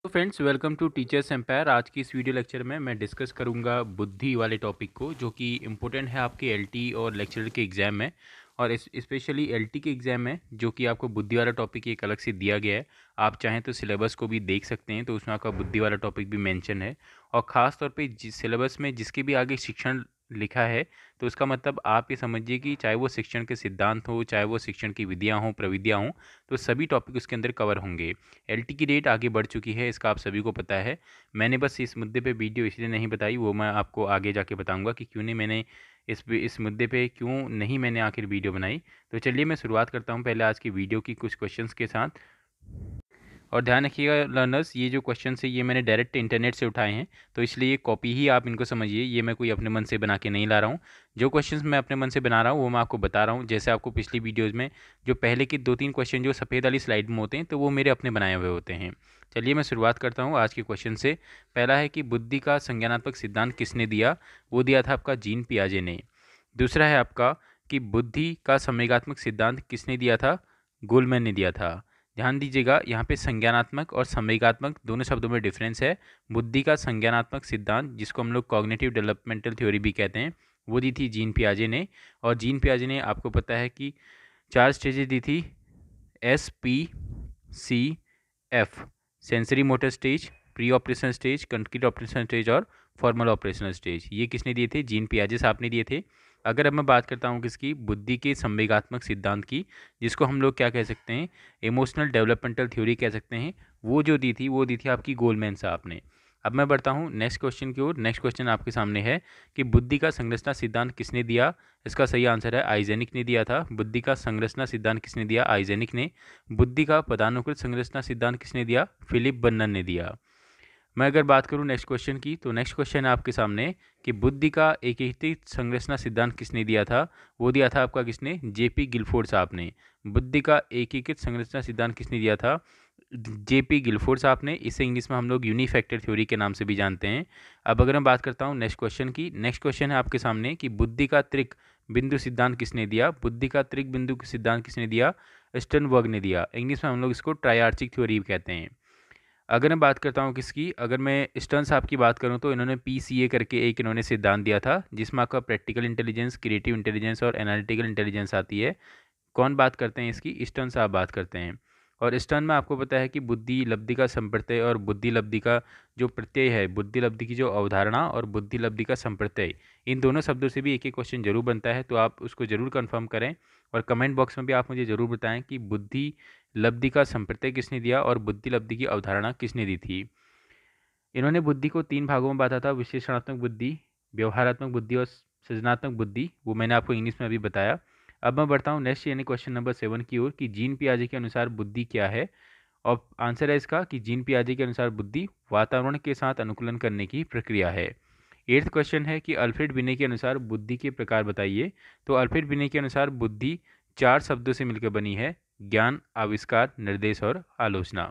तो friends, welcome to teachers empire. आज की इस वीडियो लेक्चर में मैं डिस्कस करूंगा बुद्धि वाले टॉपिक को, जो कि इम्पोर्टेंट है आपके एलटी और लेक्चरर के एग्ज़ाम में। और स्पेशली एलटी के एग्ज़ाम में जो कि आपको बुद्धि वाला टॉपिक एक अलग से दिया गया है। आप चाहें तो सिलेबस को भी देख सकते हैं, तो उसमें आपका बुद्धि वाला टॉपिक भी मेंशन है। और ख़ास तौर पे जिस सिलेबस में जिसके भी आगे शिक्षण लिखा है, तो उसका मतलब आप ये समझिए कि चाहे वो शिक्षण के सिद्धांत हो, चाहे वो शिक्षण की विधियाँ हों, प्रविधियाँ हों, तो सभी टॉपिक उसके अंदर कवर होंगे। एलटी की रेट आगे बढ़ चुकी है, इसका आप सभी को पता है। मैंने बस इस मुद्दे पे वीडियो इसलिए नहीं बताई, वो मैं आपको आगे जाके बताऊंगा कि क्यों नहीं मैंने इस मुद्दे पे क्यों नहीं मैंने आखिर वीडियो बनाई। तो चलिए मैं शुरुआत करता हूँ पहले आज की वीडियो की कुछ क्वेश्चंस के साथ। और ध्यान रखिएगा लर्नर्स, ये जो क्वेश्चन है ये मैंने डायरेक्ट इंटरनेट से उठाए हैं, तो इसलिए ये कॉपी ही आप इनको समझिए। ये मैं कोई अपने मन से बना के नहीं ला रहा हूँ। जो क्वेश्चंस मैं अपने मन से बना रहा हूँ वो मैं आपको बता रहा हूँ। जैसे आपको पिछली वीडियोज़ में जो पहले के 2-3 क्वेश्चन जो सफ़ेद वाली स्लाइड में होते हैं, तो वो मेरे अपने बनाए हुए होते हैं। चलिए मैं शुरुआत करता हूँ आज के क्वेश्चन से। पहला है कि बुद्धि का संज्ञानात्मक सिद्धांत किसने दिया? वो दिया था आपका जीन पियाजे ने। दूसरा है आपका कि बुद्धि का संवेगात्मक सिद्धांत किसने दिया था? गोलमैन ने दिया था। ध्यान दीजिएगा, यहाँ पे संज्ञानात्मक और संवेगात्मक दोनों शब्दों में डिफरेंस है। बुद्धि का संज्ञानात्मक सिद्धांत, जिसको हम लोग कॉग्निटिव डेवलपमेंटल थ्योरी भी कहते हैं, वो दी थी जीन पियाजे ने। और जीन पियाजे ने आपको पता है कि 4 स्टेजेस दी थी, SPCF, sensory motor stage, pre operation stage, concrete operation stage और फॉर्मल ऑपरेशनल स्टेज। ये किसने दिए थे? जीन पियाजे साहब ने दिए थे। अगर अब मैं बात करता हूँ किसकी, बुद्धि के संवेगात्मक सिद्धांत की, जिसको हम लोग क्या कह सकते हैं, इमोशनल डेवलपमेंटल थ्योरी कह सकते हैं, वो जो दी थी वो दी थी आपकी गोलमैन साहब ने। अब मैं बढ़ता हूँ नेक्स्ट क्वेश्चन की ओर। नेक्स्ट क्वेश्चन आपके सामने है कि बुद्धि का संरचना सिद्धांत किसने दिया? इसका सही आंसर है आइजेनिक ने दिया था। बुद्धि का संरचना सिद्धांत किसने दिया? आइजेनिक ने। बुद्धि का पदानुक्रत संरचना सिद्धांत किसने दिया? फिलिप बर्नर ने दिया। मैं अगर बात करूं नेक्स्ट क्वेश्चन की, तो नेक्स्ट क्वेश्चन है आपके सामने कि बुद्धि का एकीकृत संरचना सिद्धांत किसने दिया था? वो दिया था आपका किसने? जेपी गिलफोर्ड साहब ने। बुद्धि का एकीकृत संरचना सिद्धांत किसने दिया था? जेपी गिलफोर्ड साहब ने। इसे इंग्लिश में हम लोग यूनिफैक्टर थ्योरी के नाम से भी जानते हैं। अब अगर मैं बात करता हूँ नेक्स्ट क्वेश्चन की, नेक्स्ट क्वेश्चन है आपके सामने कि बुद्धि का त्रिक बिंदु सिद्धांत किसने दिया? बुद्धि का त्रिक बिंदु सिद्धांत किसने दिया? स्टर्नबर्ग ने दिया। इंग्लिश में हम लोग इसको ट्राइआर्चिक थ्योरी कहते हैं। अगर मैं बात करता हूँ किसकी, अगर मैं स्टर्न साहब की बात करूँ, तो इन्होंने PCA करके एक इन्होंने सिद्धांत दिया था, जिसमें आपका प्रैक्टिकल इंटेलिजेंस, क्रिएटिव इंटेलिजेंस और एनालिटिकल इंटेलिजेंस आती है। कौन बात करते हैं इसकी? स्टर्न साहब बात करते हैं। और स्टर्न में आपको पता है कि बुद्धि लब्धि का संप्रत्यय और बुद्धि लब्धि का जो प्रत्यय है, बुद्धि लब्धि की जो अवधारणा और बुद्धि लब्धि का संप्रत्यय, इन दोनों शब्दों से भी एक एक क्वेश्चन जरूर बनता है, तो आप उसको जरूर कंफर्म करें। और कमेंट बॉक्स में भी आप मुझे ज़रूर बताएं कि बुद्धि लब्धि का संप्रत्यय किसने दिया और बुद्धि लब्धि की अवधारणा किसने दी थी। इन्होंने बुद्धि को 3 भागों में बांटा था, विश्लेषणात्मक बुद्धि, व्यवहारात्मक बुद्धि और सृजनात्मक बुद्धि। वो मैंने आपको इंग्लिश में अभी बताया। अब मैं बढ़ता हूँ नेक्स्ट यानी क्वेश्चन नंबर 7 की ओर कि जीन पियाजे के अनुसार बुद्धि क्या है? और आंसर है इसका कि जीन पियाजे के अनुसार बुद्धि वातावरण के साथ अनुकूलन करने की प्रक्रिया है। 8th क्वेश्चन है कि अल्फ्रेड बिने के अनुसार बुद्धि के प्रकार बताइए। तो अल्फ्रेड बिने के अनुसार बुद्धि 4 शब्दों से मिलकर बनी है, ज्ञान, आविष्कार, निर्देश और आलोचना।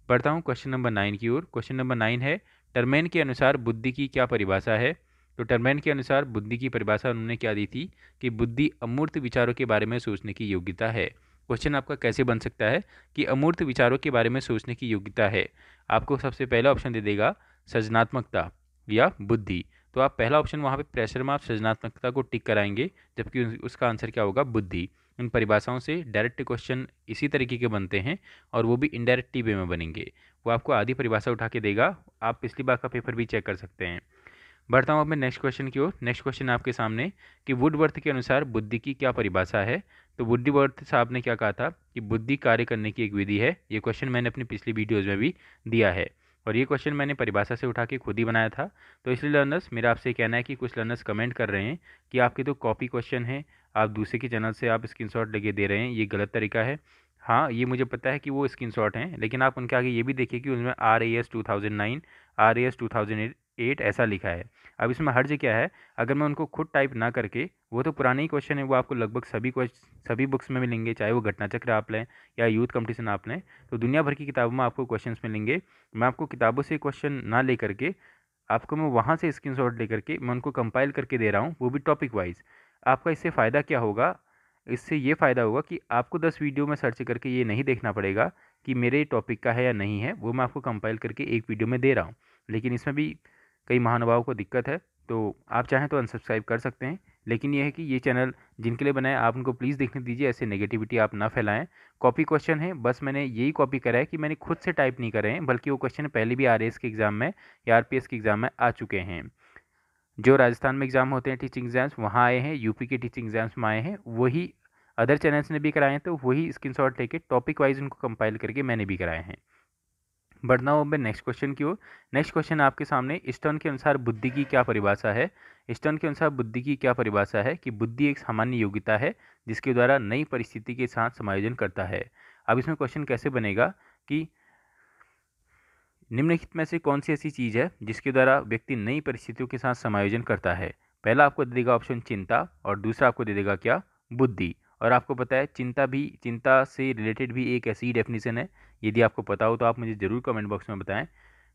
बढ़ता हूँ क्वेश्चन नंबर 9 की ओर। क्वेश्चन नंबर 9 है, टर्मेन के अनुसार बुद्धि की क्या परिभाषा है? तो टर्मेन के अनुसार बुद्धि की परिभाषा उन्होंने क्या दी थी कि बुद्धि अमूर्त विचारों के बारे में सोचने की योग्यता है। क्वेश्चन आपका कैसे बन सकता है कि अमूर्त विचारों के बारे में सोचने की योग्यता है? आपको सबसे पहला ऑप्शन दे देगा सृजनात्मकता या बुद्धि। तो आप पहला ऑप्शन वहाँ पे प्रेशर में आप सृजनात्मकता को टिक कराएंगे, जबकि उसका आंसर क्या होगा? बुद्धि। इन परिभाषाओं से डायरेक्ट क्वेश्चन इसी तरीके के बनते हैं, और वो भी इनडायरेक्ट वे में बनेंगे। वो आपको आधी परिभाषा उठा के देगा, आप पिछली बार का पेपर भी चेक कर सकते हैं। बढ़ता हूँ अब मैं नेक्स्ट क्वेश्चन की ओर। नेक्स्ट क्वेश्चन आपके सामने कि वुडवर्थ के अनुसार बुद्धि की क्या परिभाषा है? तो वुडवर्थ साहब ने क्या कहा था कि बुद्धि कार्य करने की एक विधि है। ये क्वेश्चन मैंने अपनी पिछली वीडियोज़ में भी दिया है, और ये क्वेश्चन मैंने परिभाषा से उठा के खुद ही बनाया था। तो इसलिए लर्नर्स, मेरा आपसे कहना है कि कुछ लर्नर्स कमेंट कर रहे हैं कि आपके तो कॉपी क्वेश्चन है, आप दूसरे के चैनल से आप स्क्रीनशॉट लेके दे रहे हैं, ये गलत तरीका है। हाँ, ये मुझे पता है कि वो स्क्रीनशॉट हैं, लेकिन आप उनके आगे ये भी देखिए कि उसमें RAS 2009, RAS 2008 ऐसा लिखा है। अब इसमें हर्ज क्या है? अगर मैं उनको खुद टाइप ना करके, वो तो पुराने ही क्वेश्चन है, वो आपको लगभग सभी बुक्स में मिलेंगे, चाहे वो घटना चक्र आप लें या यूथ कंपटीशन आप लें, तो दुनिया भर की किताबों में आपको क्वेश्चंस मिलेंगे। मैं आपको किताबों से क्वेश्चन ना ले करके, आपको मैं वहाँ से स्क्रीनशॉट ले करके मैं उनको कंपाइल करके दे रहा हूँ, वो भी टॉपिक वाइज। आपका इससे फ़ायदा क्या होगा? इससे ये फ़ायदा होगा कि आपको 10 वीडियो में सर्च करके ये नहीं देखना पड़ेगा कि मेरे टॉपिक का है या नहीं है, वो मैं आपको कंपाइल करके एक वीडियो में दे रहा हूँ। लेकिन इसमें भी कई महानुभावों को दिक्कत है, तो आप चाहें तो अनसब्सक्राइब कर सकते हैं। लेकिन ये है कि ये चैनल जिनके लिए बनाया, आप उनको प्लीज़ देखने दीजिए, ऐसे नेगेटिविटी आप ना फैलाएं। कॉपी क्वेश्चन है, बस मैंने यही कॉपी करा है कि मैंने खुद से टाइप नहीं करे हैं, बल्कि वो क्वेश्चन पहले भी आरएएस के एग्ज़ाम में या आरपीएस के एग्ज़ाम में आ चुके हैं। जो राजस्थान में एग्ज़ाम होते हैं टीचिंग एग्ज़ाम्स, वहाँ आए हैं, यूपी के टीचिंग एग्ज़ाम्स में आए हैं, वही अदर चैनल्स ने भी कराए हैं, तो वही स्क्रीनशॉट लेके टॉपिक वाइज उनको कंपाइल करके मैंने भी कराए हैं। बढ़ना हो मैं नेक्स्ट क्वेश्चन की ओर। नेक्स्ट क्वेश्चन आपके सामने, स्टर्न के अनुसार बुद्धि की क्या परिभाषा है। स्टर्न के अनुसार बुद्धि की क्या परिभाषा है कि बुद्धि एक सामान्य योग्यता है जिसके द्वारा नई परिस्थिति के साथ समायोजन करता है। अब इसमें क्वेश्चन कैसे बनेगा कि निम्नलिखित में से कौन सी ऐसी चीज़ है जिसके द्वारा व्यक्ति नई परिस्थितियों के साथ समायोजन करता है। पहला आपको दे देगा ऑप्शन चिंता, और दूसरा आपको दे देगा क्या, बुद्धि। और आपको पता है चिंता से रिलेटेड भी एक ऐसी डेफिनेशन है, यदि आपको पता हो तो आप मुझे ज़रूर कमेंट बॉक्स में बताएं।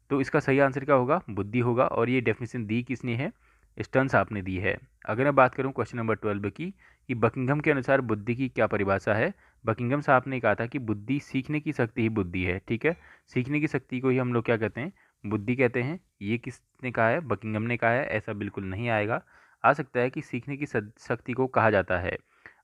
तो इसका सही आंसर क्या होगा, बुद्धि होगा। और ये डेफिनेशन दी किसने है, स्टर्न्स आपने दी है। अगर मैं बात करूं क्वेश्चन नंबर 12 की, कि बकिंघम के अनुसार बुद्धि की क्या परिभाषा है। बकिंघम साहब ने कहा था कि बुद्धि सीखने की शक्ति ही बुद्धि है। ठीक है, सीखने की शक्ति को ही हम लोग क्या कहते हैं, बुद्धि कहते हैं। ये किसने कहा है, बकिंघम ने कहा है। ऐसा बिल्कुल नहीं आएगा, आ सकता है कि सीखने की शक्ति को कहा जाता है।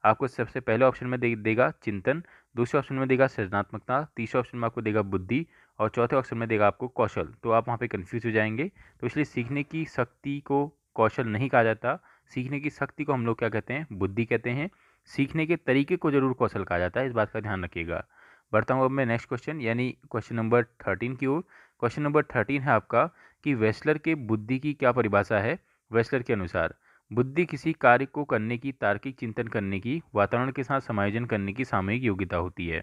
आपको सबसे पहले ऑप्शन में देगा चिंतन, दूसरे ऑप्शन में देगा सृजनात्मकता, तीसरे ऑप्शन में आपको देगा बुद्धि, और चौथे ऑप्शन में देगा आपको कौशल। तो आप वहाँ पे कंफ्यूज हो जाएंगे। तो इसलिए सीखने की शक्ति को कौशल नहीं कहा जाता, सीखने की शक्ति को हम लोग क्या कहते हैं, बुद्धि कहते हैं। सीखने के तरीके को जरूर कौशल कहा जाता है, इस बात का ध्यान रखिएगा। बढ़ता हूँ अब मैं नेक्स्ट क्वेश्चन यानी क्वेश्चन नंबर 13 की ओर। क्वेश्चन नंबर 13 है आपका कि वेस्लर के बुद्धि की क्या परिभाषा है। वेस्लर के अनुसार बुद्धि किसी कार्य को करने की, तार्किक चिंतन करने की, वातावरण के साथ समायोजन करने की सामूहिक योग्यता होती है।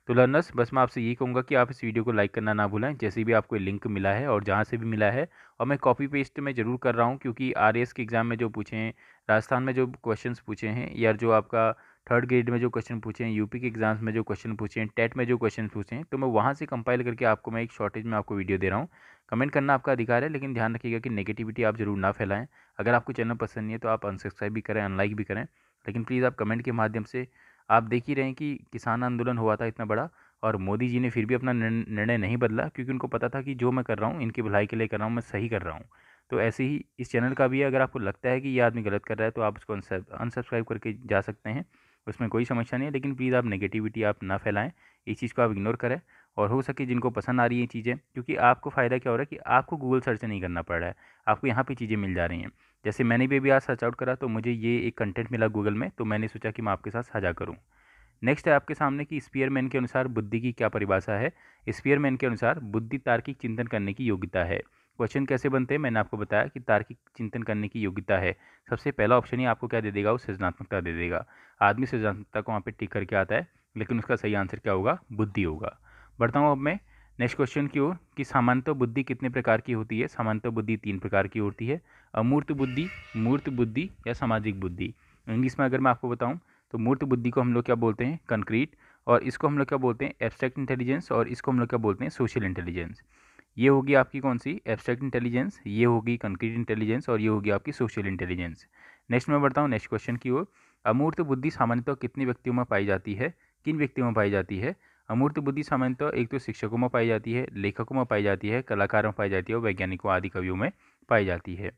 तो लर्नर्स, बस मैं आपसे यही कहूँगा कि आप इस वीडियो को लाइक करना ना भूलें, जैसे भी आपको लिंक मिला है और जहाँ से भी मिला है। और मैं कॉपी पेस्ट में ज़रूर कर रहा हूँ, क्योंकि आरएएस के एग्ज़ाम में जो पूछे हैं, राजस्थान में जो क्वेश्चंस पूछे हैं, या जो आपका थर्ड ग्रेड में जो क्वेश्चन पूछे हैं, यूपी के एग्ज़ाम्स में जो क्वेश्चन पूछे हैं, टेट में जो क्वेश्चन पूछे हैं, तो मैं वहाँ से कंपाइल करके आपको मैं एक शॉर्टेज में आपको वीडियो दे रहा हूँ। कमेंट करना आपका अधिकार है, लेकिन ध्यान रखिएगा कि नेगेटिविटी आप जरूर ना फैलाएं। अगर आपको चैनल पसंद नहीं है तो आप अनसब्सक्राइब भी करें, अनलाइक भी करें, लेकिन प्लीज़ आप कमेंट के माध्यम से, आप देख ही रहे हैं कि किसान आंदोलन हुआ था इतना बड़ा, और मोदी जी ने फिर भी अपना निर्णय नहीं बदला, क्योंकि उनको पता था कि जो मैं कर रहा हूँ इनकी भलाई के लिए कर रहा हूँ, मैं सही कर रहा हूँ। तो ऐसे ही इस चैनल का भी है, अगर आपको लगता है कि ये आदमी गलत कर रहा है तो आप उसको अनसब्सक्राइब करके जा सकते हैं, उसमें कोई समस्या नहीं है। लेकिन प्लीज़ आप नेगेटिविटी आप ना फैलाएं, इस चीज़ को आप इग्नोर करें। और हो सके जिनको पसंद आ रही हैं चीज़ें, क्योंकि आपको फ़ायदा क्या हो रहा है कि आपको गूगल सर्च नहीं करना पड़ रहा है, आपको यहाँ पे चीज़ें मिल जा रही हैं। जैसे मैंने भी आज सर्च आउट करा तो मुझे ये एक कंटेंट मिला गूगल में, तो मैंने सोचा कि मैं आपके साथ साझा करूँ। नेक्स्ट है आपके सामने कि स्पीयरमैन के अनुसार बुद्धि की क्या परिभाषा है। स्पीयरमैन के अनुसार बुद्धि तार्किक चिंतन करने की योग्यता है। क्वेश्चन कैसे बनते हैं, मैंने आपको बताया कि तार्किक चिंतन करने की योग्यता है। सबसे पहला ऑप्शन ही आपको क्या दे देगा, वो सृजनात्मकता दे देगा। आदमी सृजनात्मकता को वहाँ पे टिक करके आता है, लेकिन उसका सही आंसर क्या होगा, बुद्धि होगा। बढ़ता हूँ अब मैं नेक्स्ट क्वेश्चन की ओर कि सामान्यतः बुद्धि कितने प्रकार की होती है। सामान्यतः बुद्धि 3 प्रकार की होती है, अमूर्त बुद्धि, मूर्त बुद्धि या सामाजिक बुद्धि। इंग्लिश में अगर मैं आपको बताऊँ तो मूर्त बुद्धि को हम लोग क्या बोलते हैं, कंक्रीट, और इसको हम लोग क्या बोलते हैं, एब्स्ट्रैक्ट इंटेलिजेंस, और इसको हम लोग क्या बोलते हैं, सोशल इंटेलिजेंस। ये होगी आपकी कौन सी, एब्स्ट्रैक्ट इंटेलिजेंस, ये होगी कंक्रीट इंटेलिजेंस, और ये होगी आपकी सोशल इंटेलिजेंस। नेक्स्ट मैं बढ़ता हूँ नेक्स्ट क्वेश्चन की ओर। अमूर्त बुद्धि सामान्यतः कितने व्यक्तियों में पाई जाती है, किन व्यक्तियों में पाई जाती है। अमूर्त बुद्धि सामान्यतः एक तो शिक्षकों में पाई जाती है, लेखकों में पाई जाती है, कलाकारों में पाई जाती है, और वैज्ञानिकों आदि कवियों में पाई जाती है।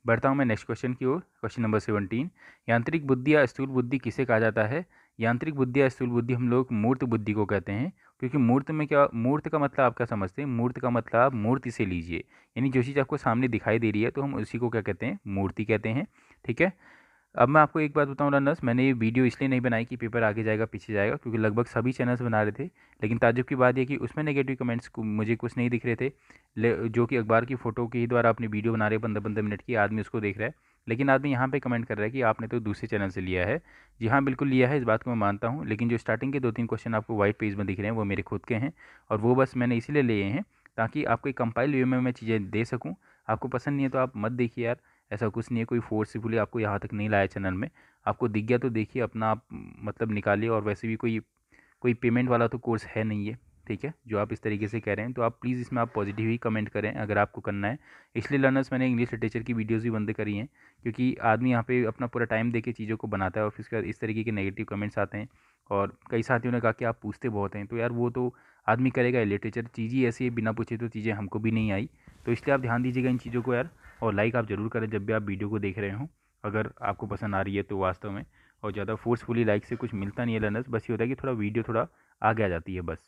बढ़ता हूँ मैं नेक्स्ट क्वेश्चन की ओर, क्वेश्चन नंबर 17। यांत्रिक बुद्धि या स्थूल बुद्धि किसे कहा जाता है। यांत्रिक बुद्धि या स्थूल बुद्धि हम लोग मूर्त बुद्धि को कहते हैं, क्योंकि मूर्त में क्या, मूर्त का मतलब आप क्या समझते हैं, मूर्त का मतलब आप मूर्ति से लीजिए, यानी जो चीज़ आपको सामने दिखाई दे रही है तो हम उसी को क्या कहते हैं, मूर्ति कहते हैं। ठीक है, अब मैं आपको एक बात बताऊं रनर्स, मैंने ये वीडियो इसलिए नहीं बनाई कि पेपर आगे जाएगा पीछे जाएगा, क्योंकि लगभग सभी चैनल्स बना रहे थे, लेकिन ताज्जुब की बात यह कि उसमें नेगेटिव कमेंट्स को मुझे कुछ नहीं दिख रहे थे, जो कि अखबार की फ़ोटो के ही द्वारा अपनी वीडियो बना रहे 15-15 मिनट की, आदमी उसको देख रहा है, लेकिन आदमी यहाँ पे कमेंट कर रहा है कि आपने तो दूसरे चैनल से लिया है। जी हाँ, बिल्कुल लिया है, इस बात को मैं मानता हूँ, लेकिन जो स्टार्टिंग के 2-3 क्वेश्चन आपको वाइट पेज में दिख रहे हैं वो मेरे खुद के हैं, और वो बस मैंने इसीलिए लिए हैं ताकि आपको एक कंपाइल वे में मैं चीज़ें दे सकूँ। आपको पसंद नहीं है तो आप मत देखिए यार, ऐसा कुछ नहीं है, कोई फोर्सफुली आपको यहाँ तक नहीं लाया चैनल में। आपको दिख गया तो देखिए, अपना आप मतलब निकालिए, और वैसे भी कोई कोई पेमेंट वाला तो कोर्स है नहीं है। ठीक है, जो आप इस तरीके से कह रहे हैं, तो आप प्लीज़ इसमें आप पॉजिटिव ही कमेंट करें अगर आपको करना है। इसलिए लर्नर्स मैंने इंग्लिश लिटरेचर की वीडियोज़ भी बंद करी हैं, क्योंकि आदमी यहाँ पे अपना पूरा टाइम दे के चीज़ों को बनाता है और फिर उसके बाद इस तरीके के नेगेटिव कमेंट्स आते हैं। और कई साथियों ने कहा कि आप पूछते बहुत हैं, तो यार वो तो आदमी करेगा। लिटरेचर चीज़ ही ऐसी है, बिना पूछे तो चीज़ें हमको भी नहीं आई, तो इसलिए आप ध्यान दीजिएगा इन चीज़ों को यार। और लाइक आप ज़रूर करें जब भी आप वीडियो को देख रहे हो, अगर आपको पसंद आ रही है तो वास्तव में। और ज़्यादा फोर्सफुली लाइक से कुछ मिलता नहीं है लर्नर्स, बस ये होता है कि थोड़ा वीडियो थोड़ा आगे आ जाती है बस।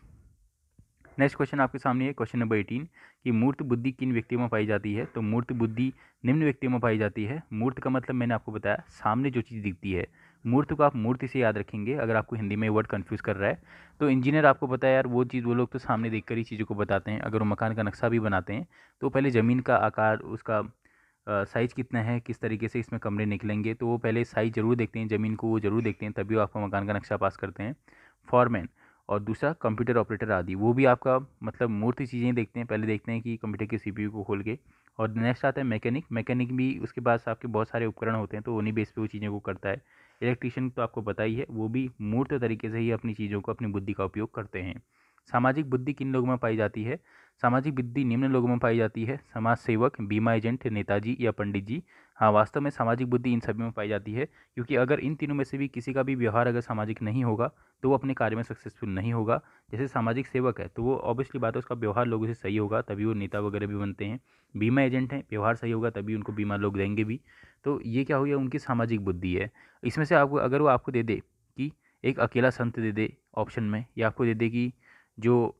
नेक्स्ट क्वेश्चन आपके सामने है, क्वेश्चन नंबर 18 कि मूर्त बुद्धि किन व्यक्तियों में पाई जाती है। तो मूर्त बुद्धि निम्न व्यक्तियों में पाई जाती है। मूर्त का मतलब मैंने आपको बताया, सामने जो चीज़ दिखती है। मूर्त को आप मूर्ति से याद रखेंगे, अगर आपको हिंदी में वर्ड कंफ्यूज कर रहा है तो इंजीनियर आपको पता है यार, वो चीज़ वो लोग तो सामने देखकर ही चीज़ों को बताते हैं। अगर वो मकान का नक्शा भी बनाते हैं तो पहले ज़मीन का आकार, उसका साइज़ कितना है, किस तरीके से इसमें कमरे निकलेंगे, तो वो पहले साइज़ ज़रूर देखते हैं, ज़मीन को वो ज़रूर देखते हैं, तभी वो आपका मकान का नक्शा पास करते हैं। फॉरमैन और दूसरा कंप्यूटर ऑपरेटर आदि, वो भी आपका मतलब मूर्त चीज़ें देखते हैं, पहले देखते हैं कि कंप्यूटर के सीपीयू को खोल के। और नेक्स्ट आता है मैकेनिक। मैकेनिक भी उसके पास आपके बहुत सारे उपकरण होते हैं, तो उन्हीं बेस पे वो चीज़ों को करता है। इलेक्ट्रीशियन तो आपको पता ही है, वो भी मूर्त तरीके से ही अपनी चीज़ों को, अपनी बुद्धि का उपयोग करते हैं। सामाजिक बुद्धि किन लोगों में पाई जाती है। सामाजिक बुद्धि निम्न लोगों में पाई जाती है, समाज सेवक, बीमा एजेंट, नेताजी या पंडित जी। हाँ, वास्तव में सामाजिक बुद्धि इन सभी में पाई जाती है, क्योंकि अगर इन तीनों में से भी किसी का भी व्यवहार अगर सामाजिक नहीं होगा तो वो अपने कार्य में सक्सेसफुल नहीं होगा। जैसे सामाजिक सेवक है तो वो ऑब्वियसली बात है, उसका व्यवहार लोगों से सही होगा तभी वो नेता वगैरह भी बनते हैं। बीमा एजेंट हैं, व्यवहार सही होगा तभी उनको बीमा लोग देंगे भी। तो ये क्या हो गया, उनकी सामाजिक बुद्धि है। इसमें से आपको, अगर वो आपको दे दे कि एक अकेला संत दे दे ऑप्शन में, या आपको दे दे कि जो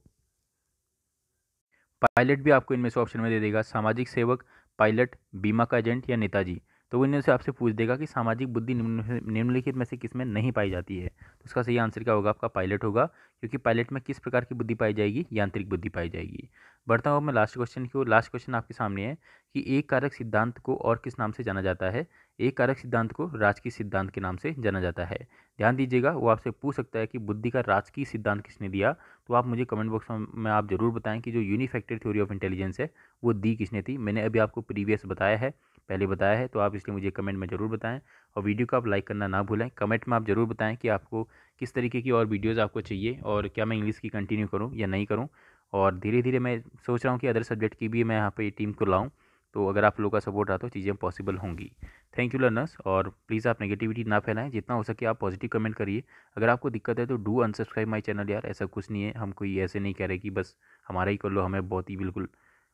पायलट भी आपको इनमें से ऑप्शन में दे देगा, सामाजिक सेवक, पायलट, बीमा का एजेंट या नेताजी, तो वो इनमें से आपसे पूछ देगा कि सामाजिक बुद्धि निम्नलिखित में से किस में नहीं पाई जाती है। तो उसका सही आंसर क्या होगा, आपका पायलट होगा, क्योंकि पायलट में किस प्रकार की बुद्धि पाई जाएगी, यांत्रिक बुद्धि पाई जाएगी। बढ़ता हूँ मैं लास्ट क्वेश्चन की ओर। लास्ट क्वेश्चन आपके सामने है कि एक कारक सिद्धांत को और किस नाम से जाना जाता है। एक कारक सिद्धांत को राजकीय सिद्धांत के नाम से जाना जाता है। ध्यान दीजिएगा, वो आपसे पूछ सकता है कि बुद्धि का राजकीय सिद्धांत किसने दिया, तो आप मुझे कमेंट बॉक्स में आप ज़रूर बताएं कि जो यूनिफैक्टर थ्योरी ऑफ इंटेलिजेंस है वो दी किसने थी। मैंने अभी आपको प्रीवियस बताया है, पहले बताया है, तो आप इसलिए मुझे कमेंट में ज़रूर बताएं। और वीडियो को आप लाइक करना ना भूलें। कमेंट में आप ज़रूर बताएं कि आपको किस तरीके की और वीडियोज़ आपको चाहिए, और क्या मैं इंग्लिश की कंटिन्यू करूँ या नहीं करूँ। और धीरे धीरे मैं सोच रहा हूँ कि अदर सब्जेक्ट की भी मैं यहाँ पे टीम को लाऊँ, तो अगर आप लोगों का सपोर्ट रहा तो चीज़ें पॉसिबल होंगी। थैंक यू लर्नर्स, और प्लीज़ आप नेगेटिविटी ना फैलाएं, जितना हो सके आप पॉजिटिव कमेंट करिए। अगर आपको दिक्कत है तो डू अनसब्सक्राइब माई चैनल यार, ऐसा कुछ नहीं है, हम कोई ऐसे नहीं कह रहे कि बस हमारा ही कर लो, हमें बहुत ही बिल्कुल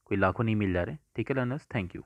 कोई लाखों नहीं मिल जा रहे। ठीक है लर्नर्स, थैंक यू।